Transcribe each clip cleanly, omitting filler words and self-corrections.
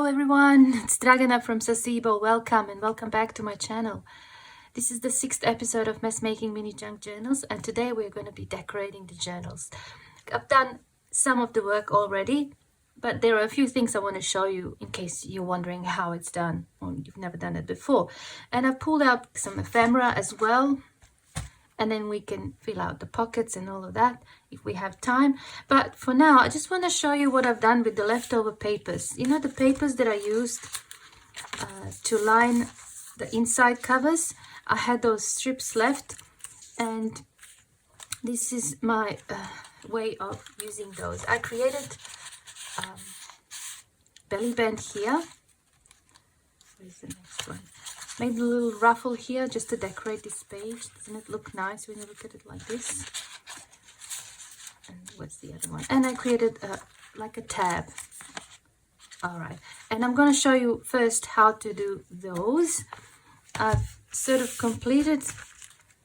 Hello everyone, it's Dragana from Saacibo. Welcome and welcome back to my channel. This is the 6th episode of Mess Making Mini Junk Journals, and today we're going to be decorating the journals. I've done some of the work already, but there are a few things I want to show you in case you're wondering how it's done or you've never done it before. And I've pulled out some ephemera as well, and then we can fill out the pockets and all of that if we have time. But for now, I just want to show you what I've done with the leftover papers. You know, the papers that I used to line the inside covers. I had those strips left, and this is my way of using those. I created belly band here. Where's the next one? Made a little ruffle here just to decorate this page. Doesn't it look nice when you look at it like this? And what's the other one? And I created like a tab. All right, and I'm going to show you first how to do those. I've sort of completed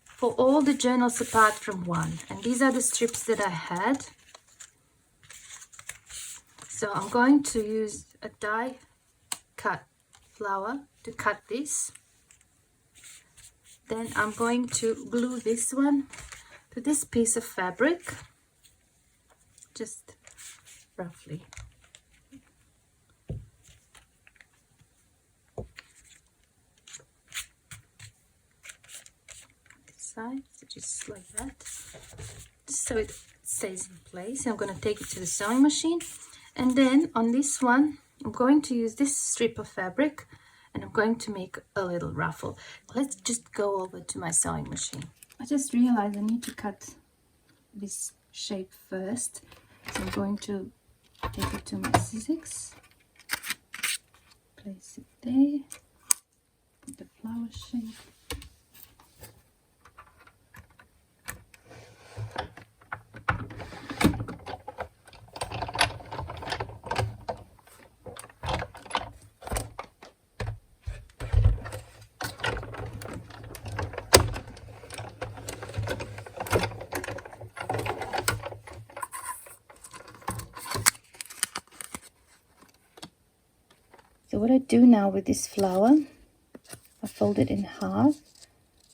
for all the journals apart from one, and these are the strips that I had. So I'm going to use a die cut flower to cut this. Then I'm going to glue this one to this piece of fabric, just roughly. This side, so just like that, just so it stays in place. I'm going to take it to the sewing machine, and then on this one, I'm going to use this strip of fabric, and I'm going to make a little ruffle. Let's just go over to my sewing machine. I just realized I need to cut this shape first. So I'm going to take it to my scissors, place it there, put the flower shape. So what I do now with this flower, I fold it in half.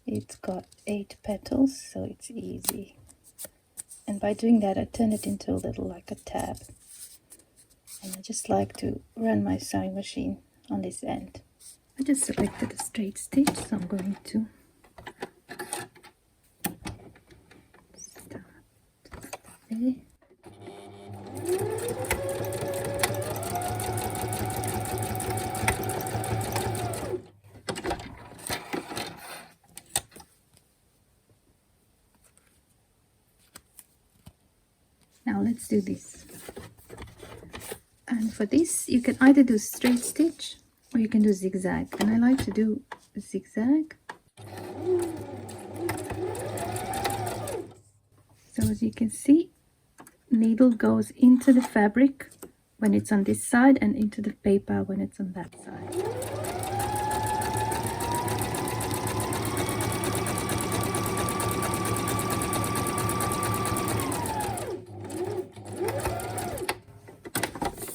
It's got 8 petals, so it's easy. And by doing that, I turn it into a little like a tab. And I just like to run my sewing machine on this end. I just selected a straight stitch, so I'm going to start there. Now let's do this. And for this, you can either do straight stitch or you can do zigzag. And I like to do zigzag. So as you can see, needle goes into the fabric when it's on this side and into the paper when it's on that side.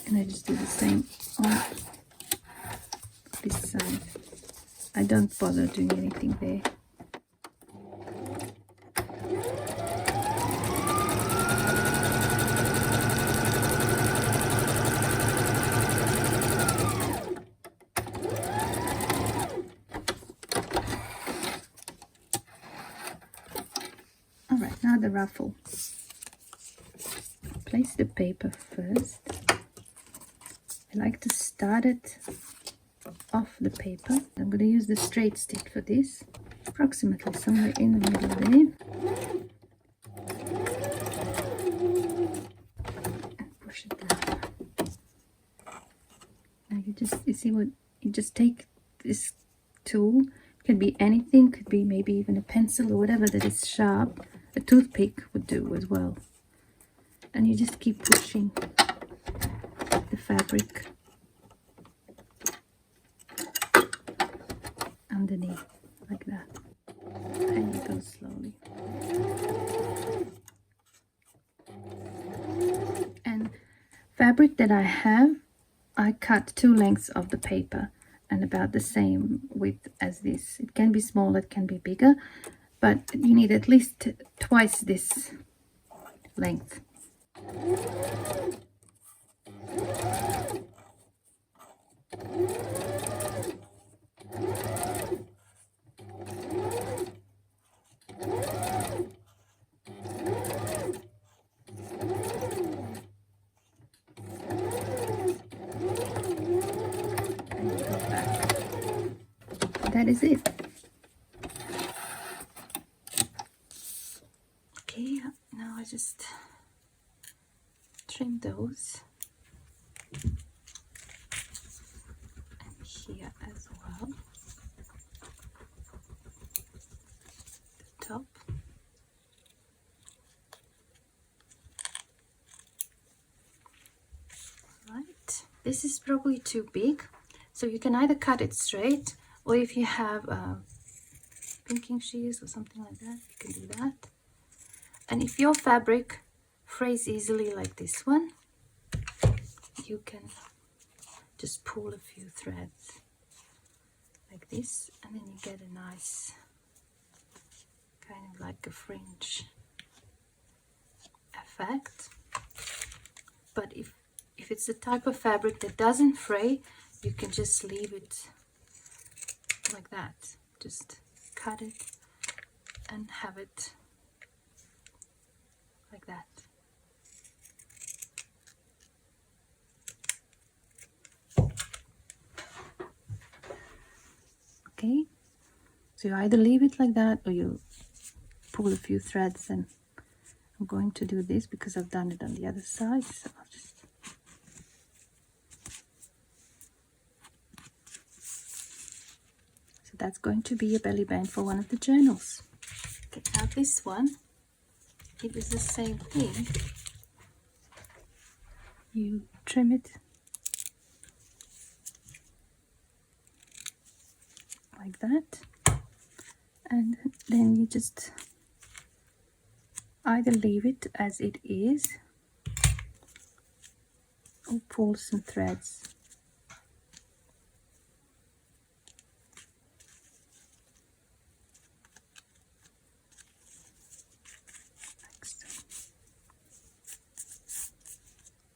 And I just do the same on this side. I don't bother doing anything there. All right, now the ruffle. Place the paper first. I like to start it off the paper. I'm going to use the straight stitch for this, approximately somewhere in the middle there. And push it down. Now you see what, you just take this tool, it could be anything, could be maybe even a pencil or whatever that is sharp. A toothpick would do as well. And you just keep pushing the fabric underneath like that, and you go slowly. And fabric that I have, I I cut 2 lengths of the paper and about the same width as this. It can be smaller, it can be bigger, but you need at least twice this length. That is it. Okay, now I just trim those, and here as well, the top. Right, this is probably too big, so you can either cut it straight, or if you have pinking shears or something like that, you can do that. And if your fabric frays easily like this one, you can just pull a few threads like this, and then you get a nice kind of like a fringe effect. But if it's the type of fabric that doesn't fray, you can just leave it like that. Just cut it and have it like that. Okay, so you either leave it like that or you pull a few threads, and I'm going to do this because I've done it on the other side, so I'll just that's going to be a belly band for one of the journals. Okay, now this one, it is the same thing. You trim it like that, and then you just either leave it as it is or pull some threads.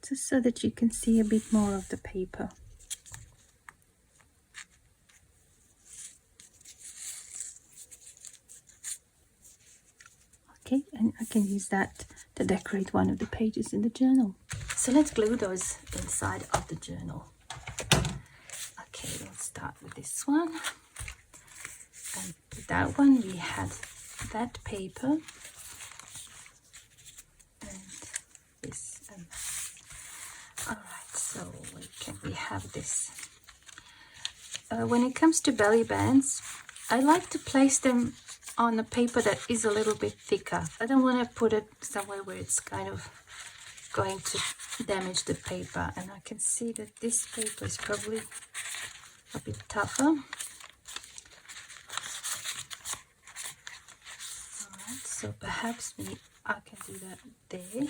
Just so that you can see a bit more of the paper. Okay, and I can use that to decorate one of the pages in the journal. So let's glue those inside of the journal. Okay, let's start with this one. And with that one we had that paper and this and alright, so we have this. When it comes to belly bands, I like to place them on a paper that is a little bit thicker. I don't want to put it somewhere where it's kind of going to damage the paper, and I can see that this paper is probably a bit tougher. Alright, so perhaps I can do that there.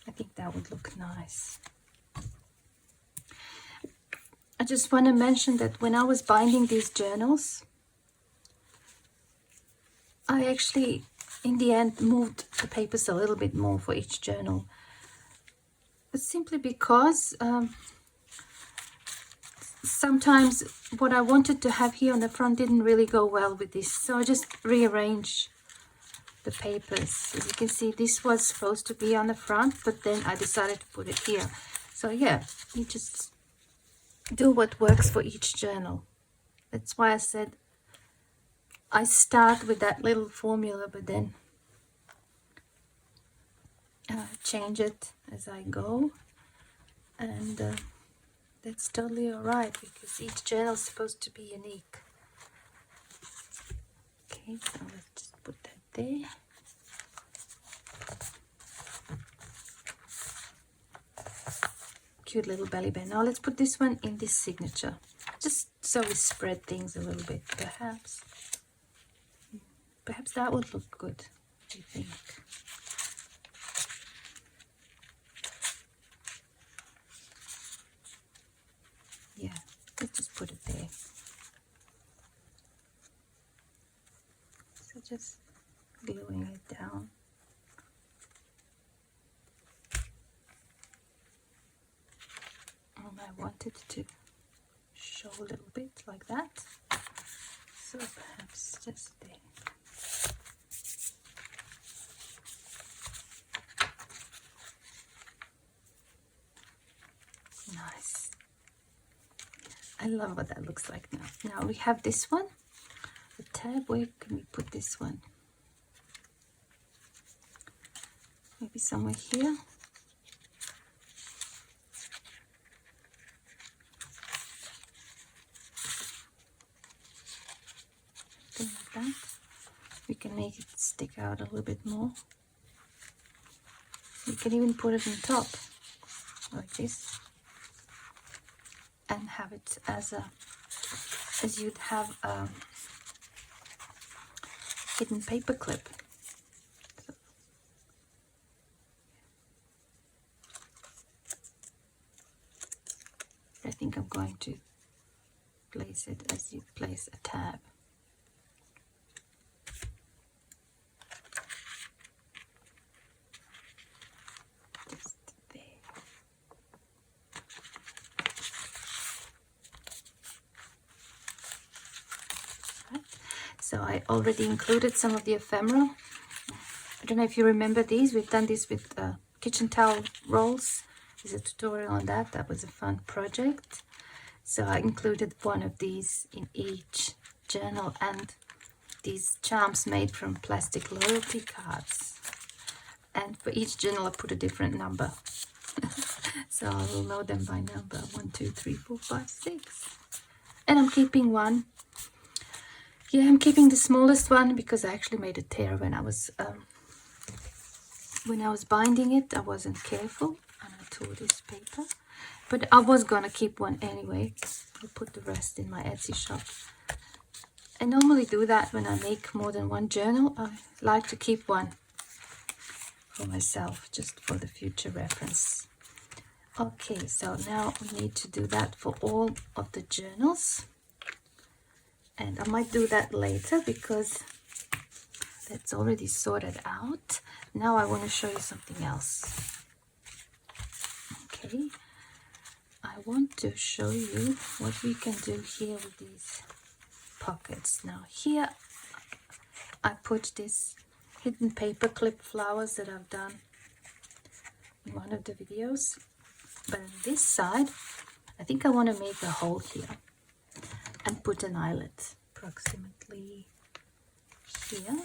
I think that would look nice. I just want to mention that when I was binding these journals, I actually in the end moved the papers a little bit more for each journal. But simply because sometimes what I wanted to have here on the front didn't really go well with this. So I just rearranged the papers. As you can see, this was supposed to be on the front, but then I decided to put it here. So yeah, you just do what works for each journal. That's why I said I start with that little formula, but then change it as I go, and that's totally alright because each journal is supposed to be unique. Okay, so let's just put that there. Cute little belly band. Now let's put this one in this signature, just so we spread things a little bit. Perhaps that would look good. What do you think? just gluing it down. And I wanted to show a little bit like that, so perhaps just there. Nice. I love what that looks like now. Now we have this one, the tab. Where can we put this one? Maybe somewhere here. Something like that. We can make it stick out a little bit more. You can even put it on top, like this, and have it as you'd have a hidden paper clip. So, I think I'm going to place it as you place a tab. Just there. Right. So I already included some of the ephemera. I don't know if you remember these. We've done this with kitchen towel rolls. There's a tutorial on that. That was a fun project. So I included one of these in each journal, and these charms made from plastic loyalty cards. And for each journal I put a different number. So I will know them by number 1, 2, 3, 4, 5, 6. And I'm keeping one. Yeah, I'm keeping the smallest one because I actually made a tear when I was binding it. I wasn't careful and I tore this paper. But I was gonna keep one anyway. I'll put the rest in my Etsy shop. I normally do that when I make more than one journal. I like to keep one for myself, just for the future reference. Okay, so now we need to do that for all of the journals. And I might do that later because that's already sorted out. Now I want to show you something else. Okay, I want to show you what we can do here with these pockets. Now here I put this hidden paper clip flowers that I've done in one of the videos. But on this side, I think I want to make a hole here and put an eyelet approximately here.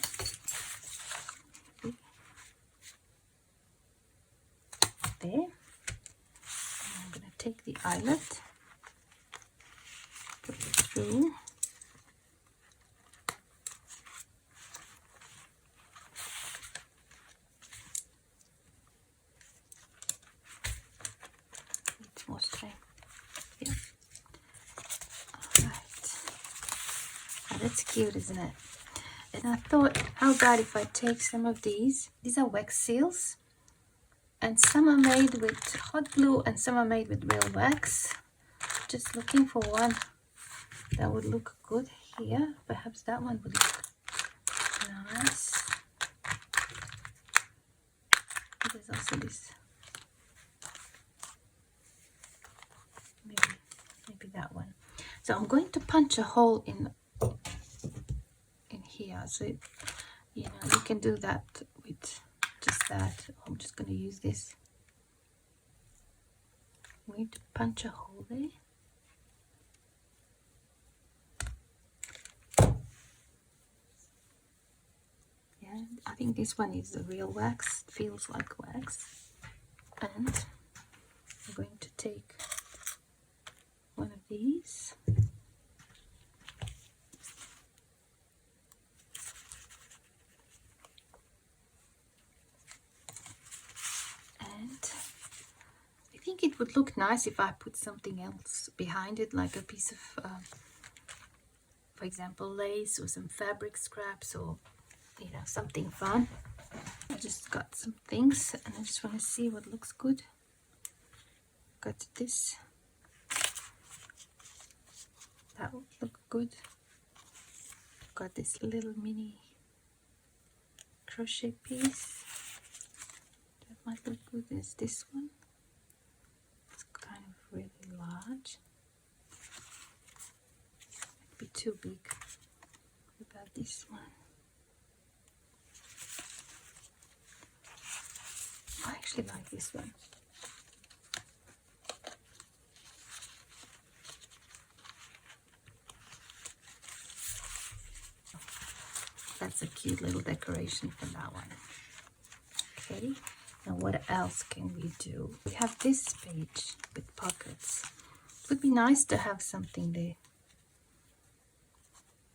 There. And I'm going to take the eyelet, put it through. Needs more strength. Yeah. Alright. Now that's cute, isn't it? And I thought, how about if I take some of these? These are wax seals. And some are made with hot glue and some are made with real wax. Just looking for one that would look good here. Perhaps that one would look nice. There's also this. Maybe that one. So I'm going to punch a hole in here. So you can do that with just that. I'm just going to use this. I'm going to punch a hole there. Yeah, I think this one is the real wax. It feels like wax. And I'm going to take one of these. I think it would look nice if I put something else behind it, like a piece of, for example, lace or some fabric scraps, or something fun. I just got some things and I just want to see what looks good. Got this. That would look good. Got this little mini crochet piece that might look good is this one. It's kind of really large. Might be too big. What about this one? I actually like this one. That's a cute little decoration for that one. Okay, now what else can we do? We have this page with pockets. It would be nice to have something there.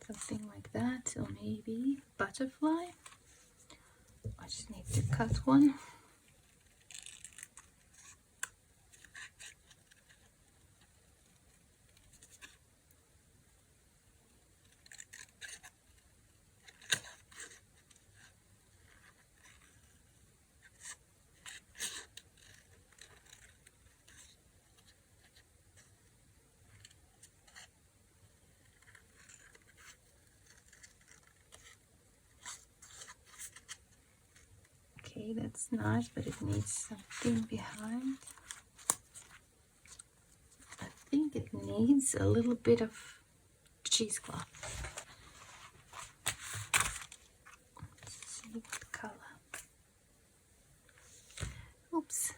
Something like that, or maybe butterfly. I just need to cut one. Okay, that's nice, but it needs something behind. I think it needs a little bit of cheesecloth. Let's see what color. Oops.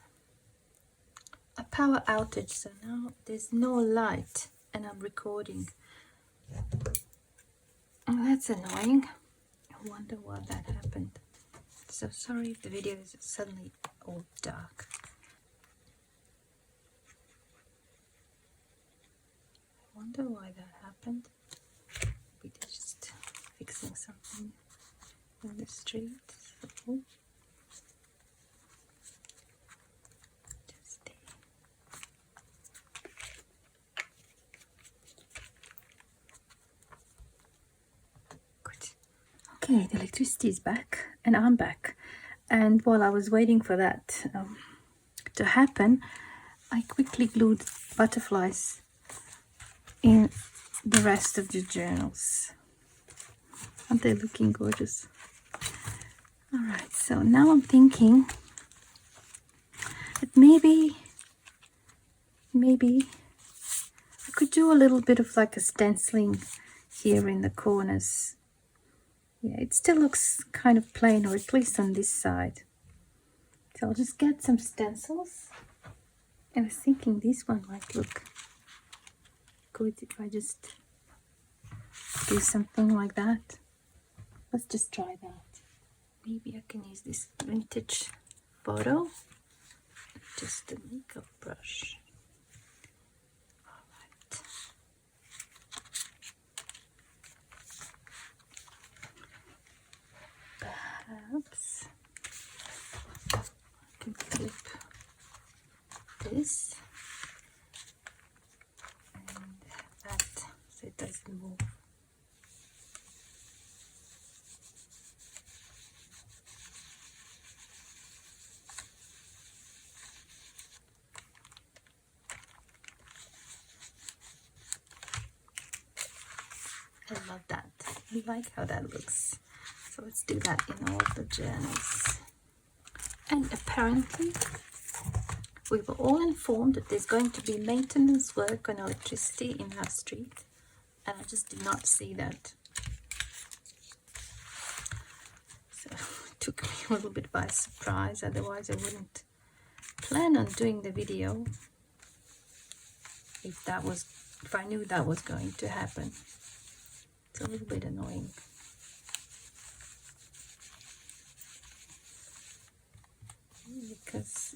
A power outage, so now there's no light and I'm recording. Oh, that's annoying. I wonder why that happened. So sorry if the video is suddenly all dark. I wonder why that happened. Maybe they're just fixing something in the street. So just there. Good. Okay, the electricity is back and I'm back. And while I was waiting for that to happen, I quickly glued butterflies in the rest of the journals. Aren't they looking gorgeous? Alright, so now I'm thinking that maybe I could do a little bit of like a stenciling here in the corners. Yeah, it still looks kind of plain, or at least on this side. So I'll just get some stencils. I was thinking this one might look good if I just do something like that. Let's just try that. Maybe I can use this vintage photo, just a makeup brush. Alright. Perhaps I can flip this and that so it doesn't move. I love that. I like how that looks. So let's do that in all the journals. And apparently we were all informed that there's going to be maintenance work on electricity in our street, and I just did not see that. So it took me a little bit by surprise, otherwise I wouldn't plan on doing the video if I knew that was going to happen. It's a little bit annoying. Because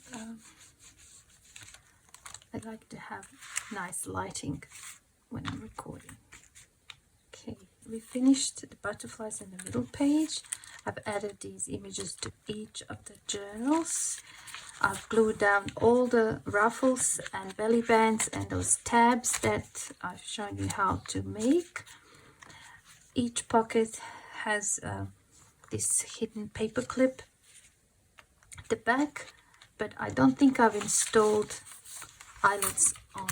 I like to have nice lighting when I'm recording. Okay, we finished the butterflies in the middle page. I've added these images to each of the journals. I've glued down all the ruffles and belly bands and those tabs that I've shown you how to make. Each pocket has this hidden paper clip at the back, but I don't think I've installed eyelets on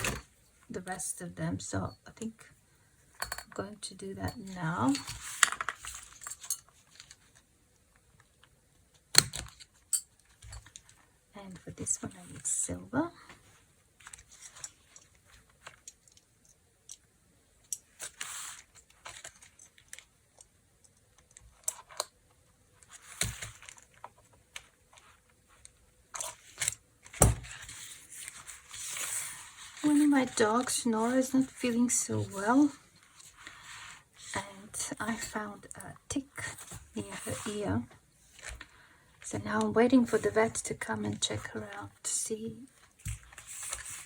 the rest of them, so I think I'm going to do that now. for this one I need silver. One of my dogs, Nora, is not feeling so well, and I found a tick near her ear. So now I'm waiting for the vet to come and check her out to see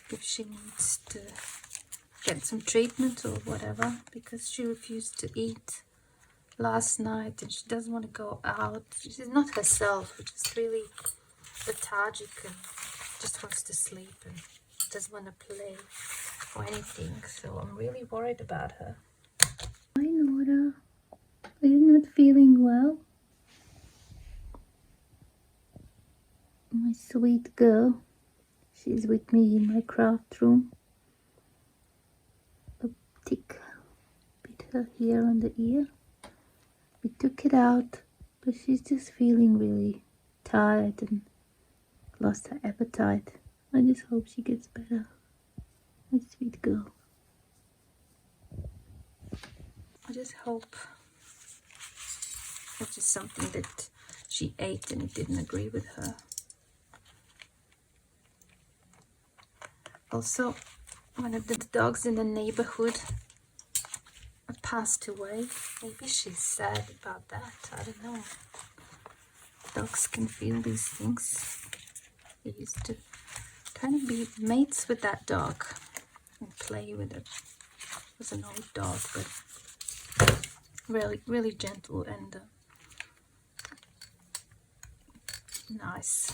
if she needs to get some treatment or whatever, because she refused to eat last night and she doesn't want to go out. She's not herself, she's just really lethargic and just wants to sleep and doesn't want to play or anything. So I'm really worried about her. Hi Nora, are you not feeling well? My sweet girl, she's with me in my craft room. A tick bit her here on the ear. We took it out, but she's just feeling really tired and lost her appetite. I just hope she gets better. My sweet girl. I just hope it's just something that she ate and it didn't agree with her. Also, one of the dogs in the neighborhood passed away. Maybe she's sad about that. I don't know. Dogs can feel these things. They used to kind of be mates with that dog and play with it. It was an old dog, but really gentle and nice.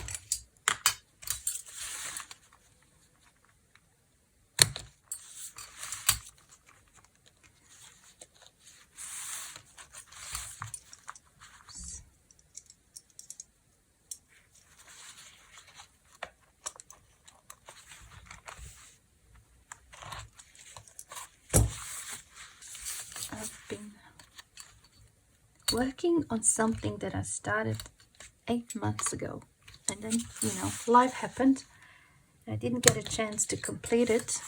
I've been working on something that I started 8 months ago, and then, you know, life happened and I didn't get a chance to complete it,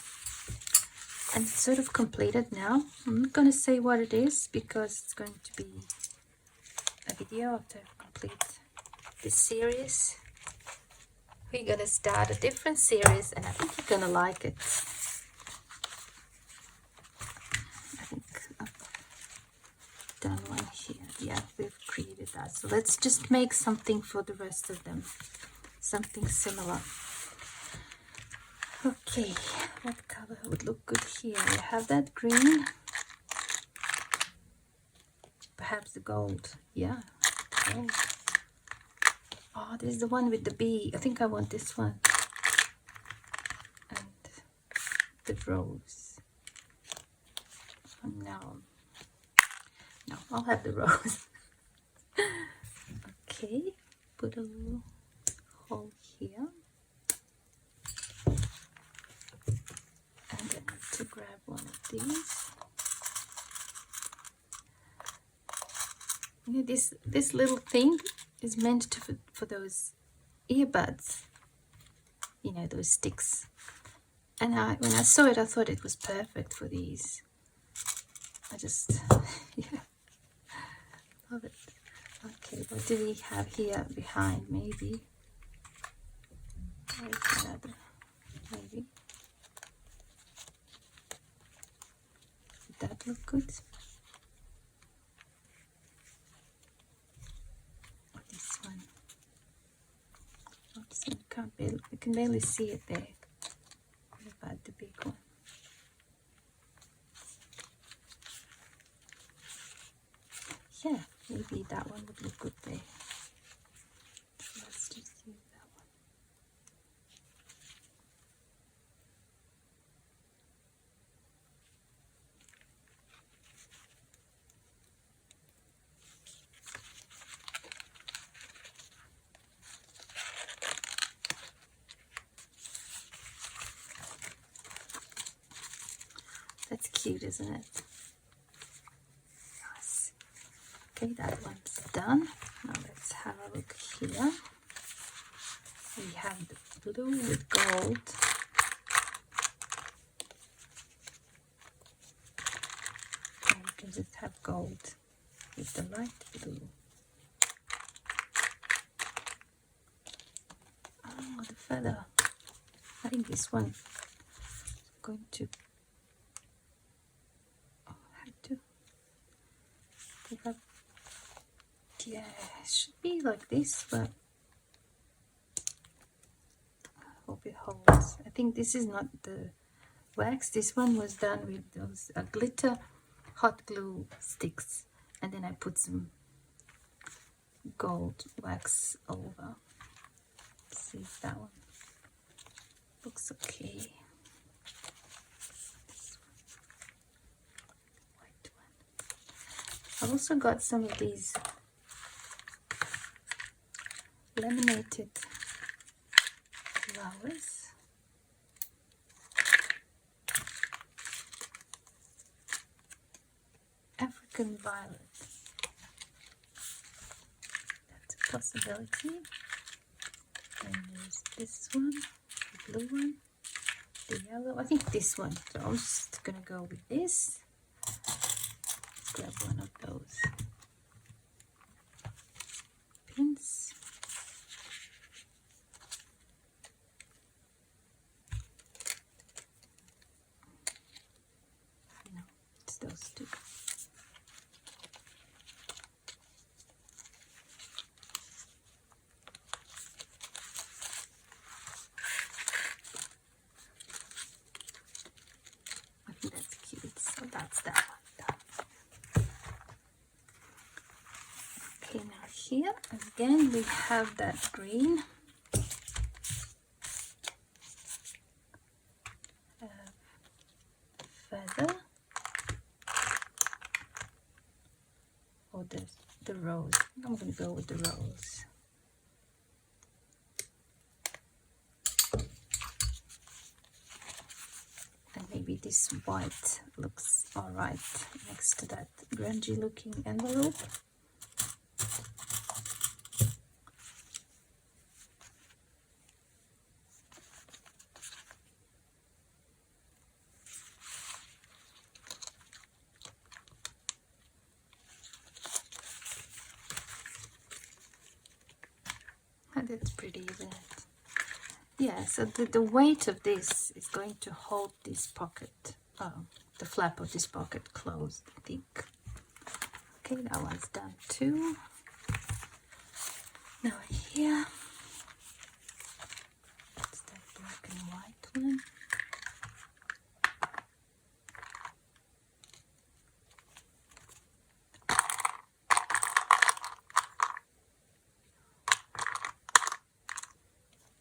and it's sort of completed now. I'm not going to say what it is because it's going to be a video after I complete this series. We're going to start a different series and I think you're going to like it. I think I've done one here. Yeah, we've created that. So let's just make something for the rest of them. Something similar. Okay, what color would look good here? We have that green. Perhaps the gold. Yeah, gold. Oh, this is the one with the bee. I think I want this one. And the rose. No, I'll have the rose. Okay, put a little hole here. And I need to grab one of these. You know, this little thing is meant to for those earbuds. You know, those sticks. And when I saw it, I thought it was perfect for these. I just, yeah, love it. Okay, what do we have here behind? Maybe. Where's another? Maybe. Did that look good? Or this one? Oh, this one you can barely see it there. What about the big one? Yeah, maybe that one would look good there. So let's just use that one. That's cute, isn't it? Nice. Okay, that one's done. Now let's have a look here. We have the blue with gold. And you can just have gold with the light blue. Oh, the feather. I think this one is going to... Oh, I had to give up. Yeah, it should be like this, but I hope it holds. I think this is not the wax. This one was done with those glitter hot glue sticks, and then I put some gold wax over. Let's see if that one looks okay. This one. White one. I've also got some of these laminated flowers. African violet. That's a possibility. And there's this one, the blue one, the yellow. I think this one. So I'm just gonna go with this. Grab one of those pins. No, it's those two. I think that's cute. So that's that one done. Okay, now here again we have that green. Feather. Or the rose. I'm going to go with the rose. And maybe this white looks alright next to that grungy looking envelope. That's pretty, isn't it? Yeah, so the weight of this is going to hold this pocket, the flap of this pocket closed, I think. Okay, that one's done too. Now here, it's that black and white one.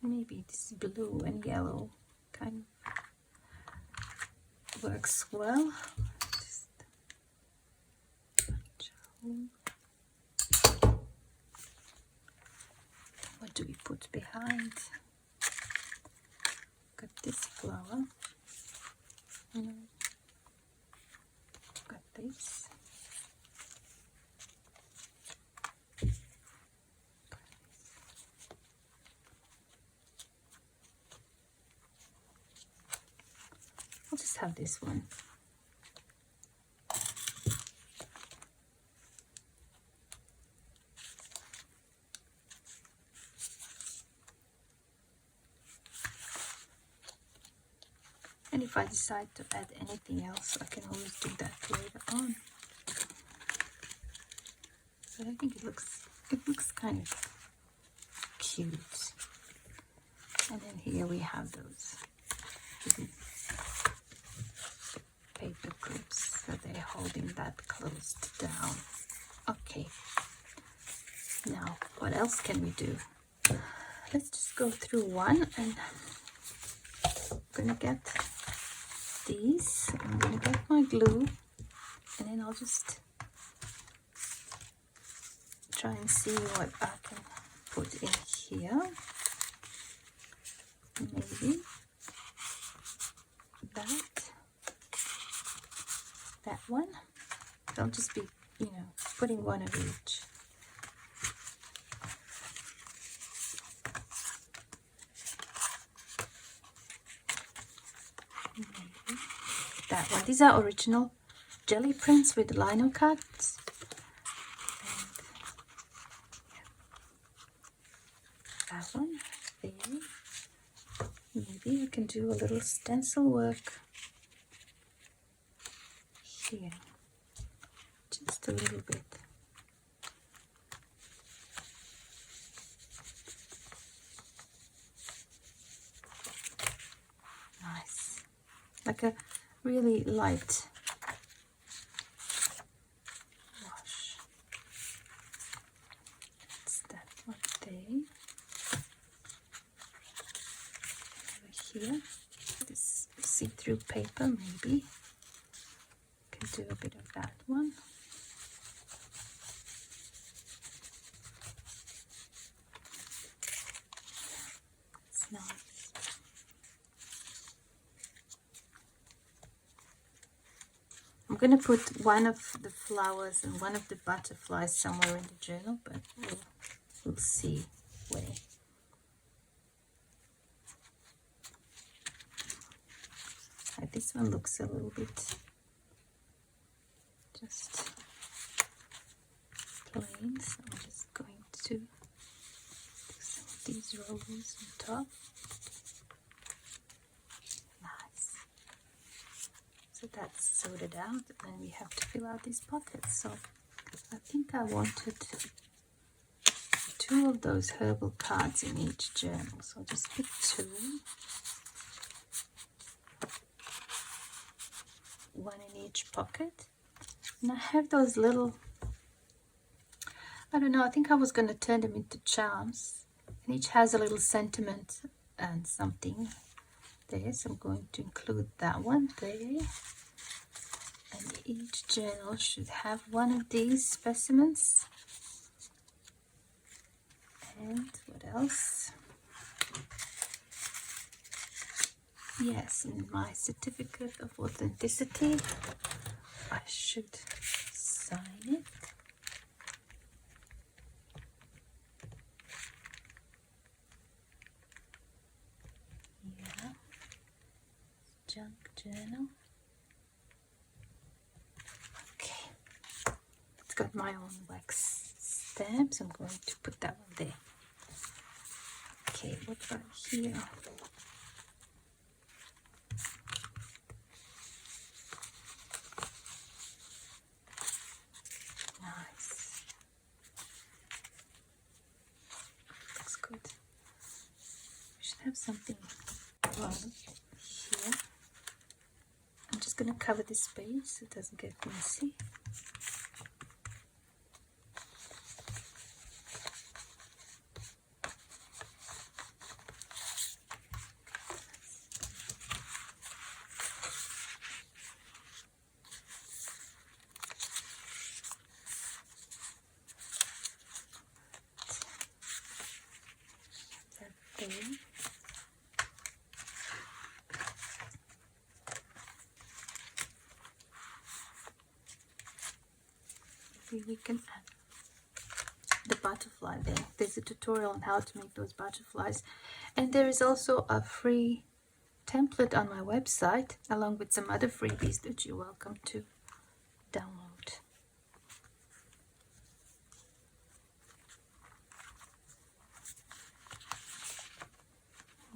Maybe this blue and yellow kind of works well. Just what do we put behind? Got this flower. Got this. I'll just have this one. And if I decide to add anything else, I can always do that later on. But I think it looks kind of cute. And then here we have those paper clips, so they're holding that closed down. Okay, now what else can we do? Let's just go through one, and I'm gonna get these. I'm gonna get my glue, and then I'll just try and see what I can put in here. Maybe that one. So I'll just be, putting one of each. that one. These are original jelly prints with lino cuts. And that one there. Maybe I can do a little stencil work here, just a little bit. Nice, like a really light wash. That's that one there. Over here, this see-through paper, maybe can do a bit of that one. It's nice. I'm going to put one of the flowers and one of the butterflies somewhere in the journal, but we'll see where. This one looks a little bit just plain, so I'm just going to do some of these rolls on top. Nice. So that's sorted out, and then we have to fill out these pockets. So I think I wanted 2 of those herbal cards in each journal, so I'll just pick 2. One in each pocket, and I have those little, I don't know, I think I was going to turn them into charms, and each has a little sentiment and something there, so I'm going to include that one there. And each journal should have one of these specimens. And what else? Yes, in my certificate of authenticity, I should sign it. Yeah, junk journal. Okay, it's got my own wax stamps. I'm going to put that one there. Okay, what about here? Nice. Looks good. We should have something wrong here. I'm just going to cover this space so it doesn't get messy. That there. Maybe we can add the butterfly there. There's a tutorial on how to make those butterflies, and there is also a free template on my website along with some other freebies that you're welcome to download.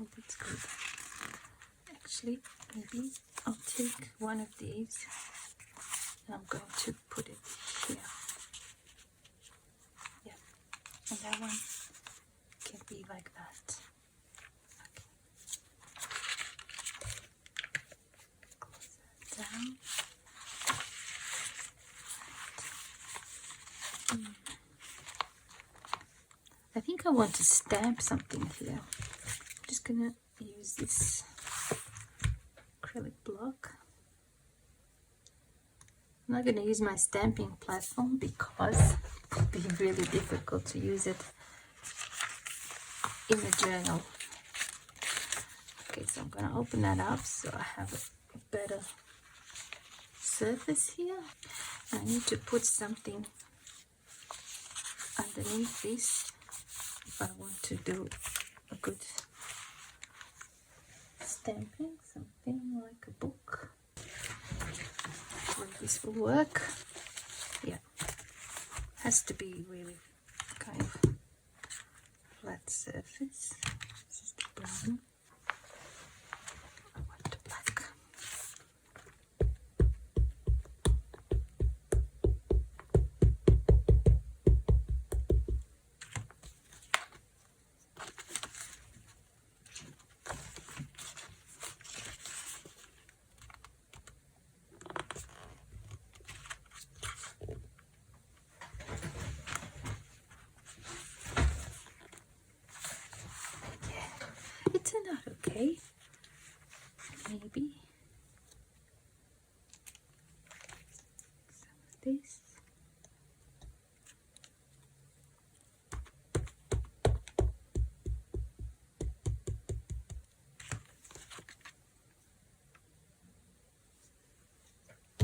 Oh, that's good. Actually, maybe I'll take one of these and I'm going to put it here. Yeah, and that one can be like that. Okay. Close that down. I think I want to stamp something here. I'm just gonna use this acrylic block. I'm not gonna use my stamping platform because it'd be really difficult to use it in the journal. Okay, so I'm gonna open that up so I have a better surface here. And I need to put something underneath this if I want to do a good stamping, something like a book. Will this will work? Yeah, has to be really kind of flat surface. This is the brown. I want the black. It turned out okay. Maybe some of this. I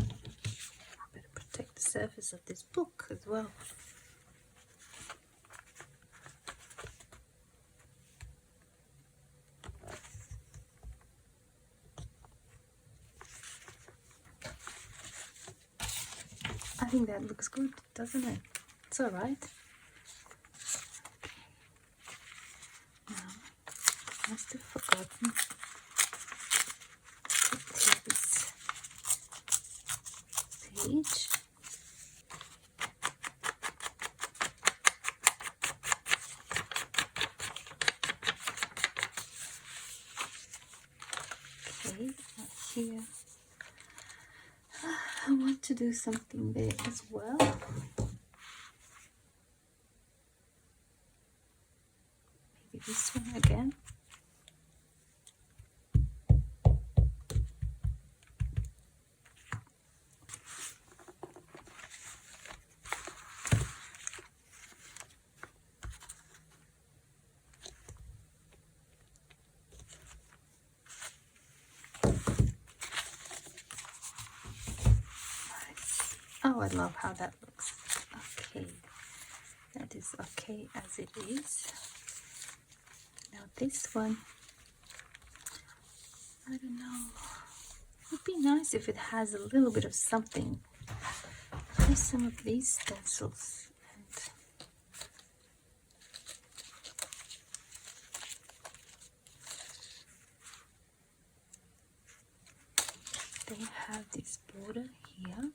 better protect the surface of this book as well. I think that looks good, doesn't it? It's all right. Okay. Now, I must have forgotten to clear this page. Okay, here. I want to do something there as well. Maybe this one again. Oh, I love how that looks. Okay, that is okay as it is. Now this one, I don't know. It would be nice if it has a little bit of something. There's some of these stencils, and they have this border here.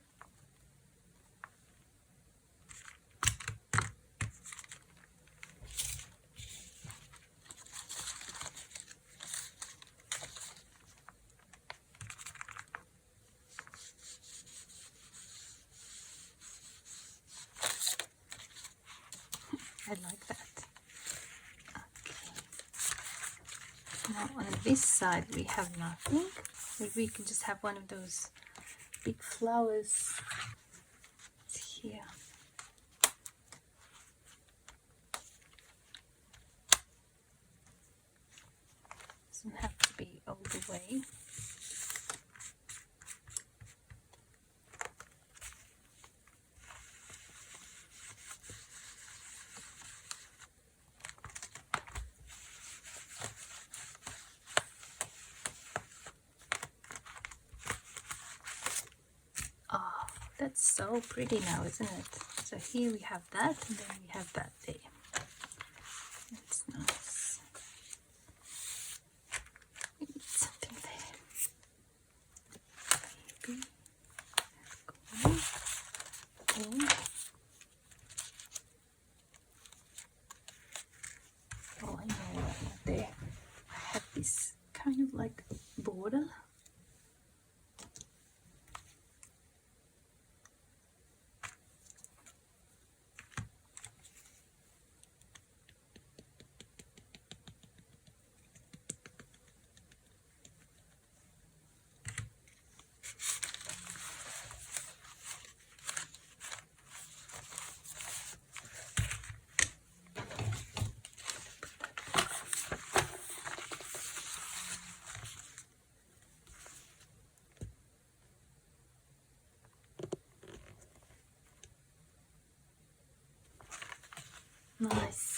I like that. Okay. Now on this side we have nothing. Maybe we can just have one of those big flowers. It's here. Doesn't have to be all the way. Oh, that's so pretty now, isn't it? So here we have that, and then we have that there. That's nice. We need something there. Maybe. Oh, I know right there. I have this kind of like border. Nice.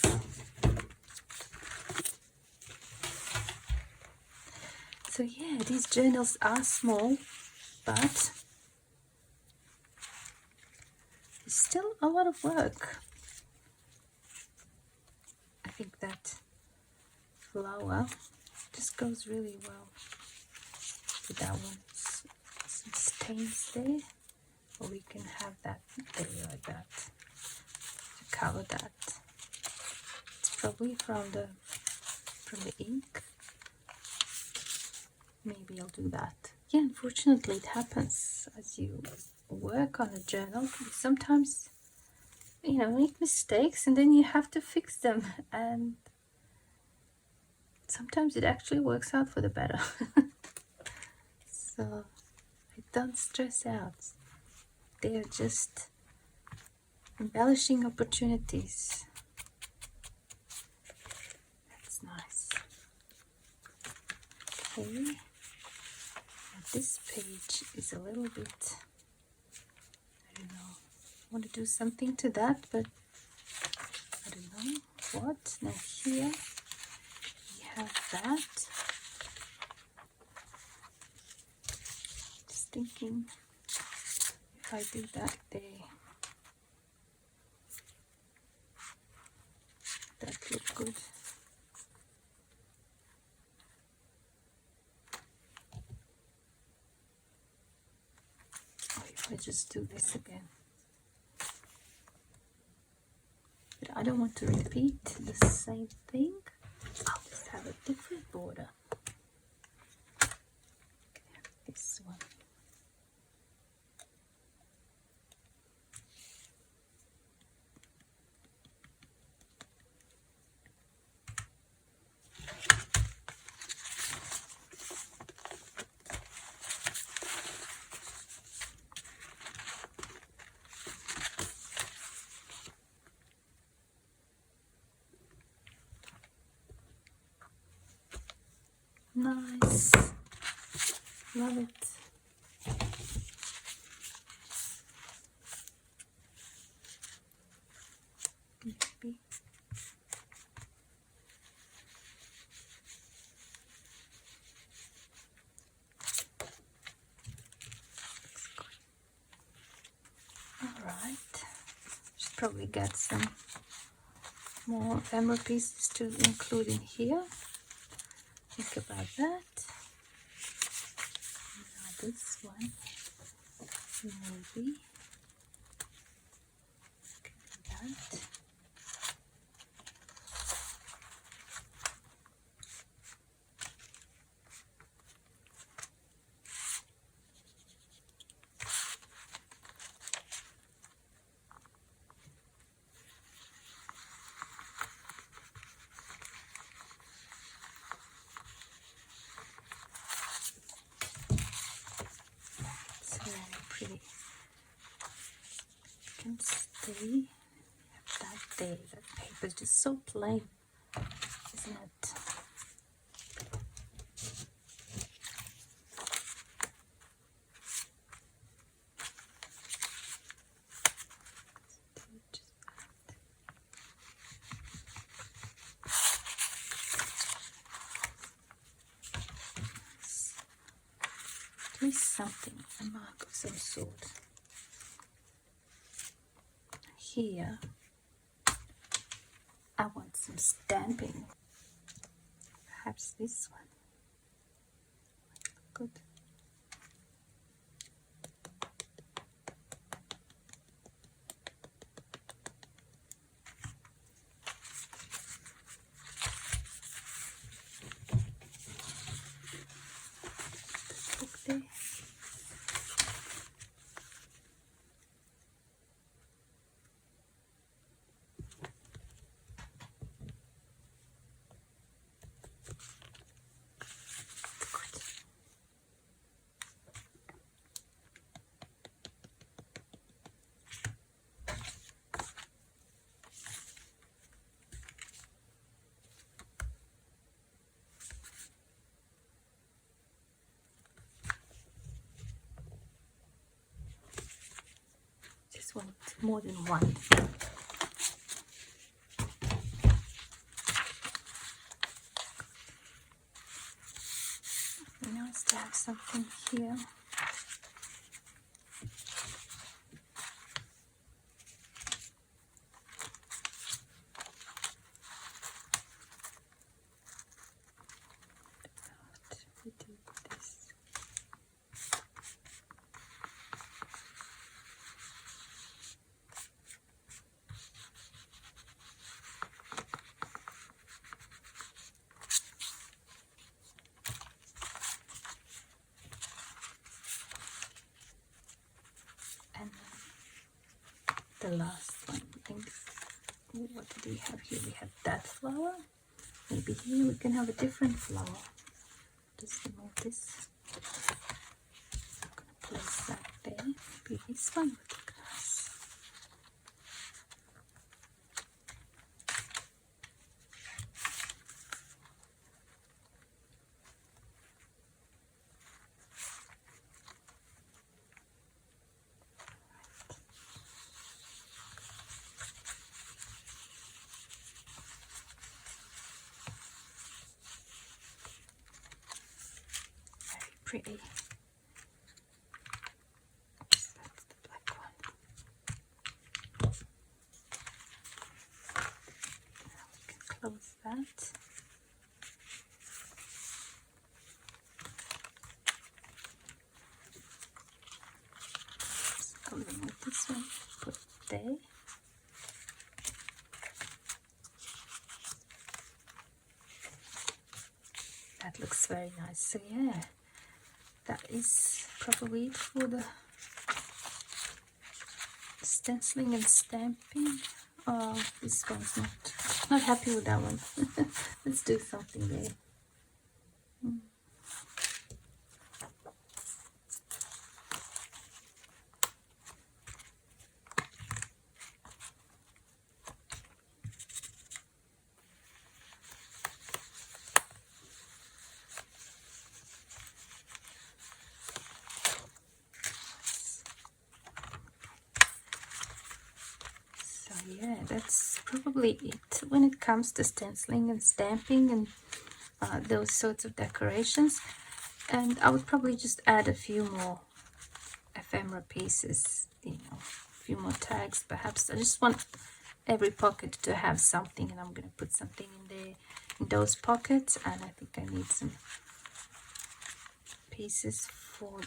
So yeah, these journals are small, but it's still a lot of work. I think that flower just goes really well with that one. Some stains there, or we can have that there like that to cover that. It's probably from the ink. Maybe I'll do that. Yeah, unfortunately it happens as you work on a journal. You sometimes, you know, make mistakes and then you have to fix them, and sometimes it actually works out for the better. So don't stress out. They are just embellishing opportunities. That's nice. Okay. This page is a little bit, I don't know, I want to do something to that, but I don't know what. Now here we have that. Just thinking if I do that there, that look good. I just do this again, but I don't want to repeat the same thing. I'll just have a different border. This one. Nice. Love it. Maybe. Alright. Should probably get some more emerald pieces to include in here. Think about that. Now this one, maybe. That. Pretty. Can stay. That there. That paper is just so plain, isn't it? Do something, a mark of some sort. Here, I want some stamping. Perhaps this one. Good. Look there. Just want more than one. Nice to have something here. the last one. I think, what do we have here? We have that flower. Maybe here we can have a different flower. Just remove this. I'm going to place that there. Maybe this one would look nice. Pretty. Oops, that's the black one. Now we can close that. So I'll remove this one, put it there. That looks very nice. So yeah. That is probably it for the stenciling and stamping. Oh, this one's not happy with that one. Let's do something there. Yeah, that's probably it when it comes to stenciling and stamping and those sorts of decorations. And I would probably just add a few more ephemera pieces, you know, a few more tags perhaps. I just want every pocket to have something, and I'm going to put something in there in those pockets. And I think I need some pieces for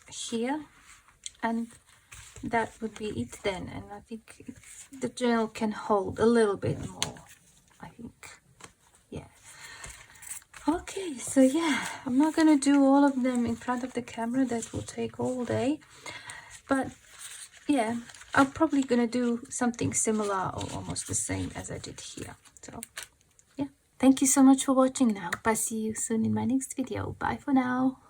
here, and that would be it then. And I think the journal can hold a little bit more, I think. Yeah. Okay, so yeah, I'm not gonna do all of them in front of the camera. That will take all day, but yeah, I'm probably gonna do something similar or almost the same as I did here. So yeah, thank you so much for watching. Now I see you soon in my next video. Bye for now.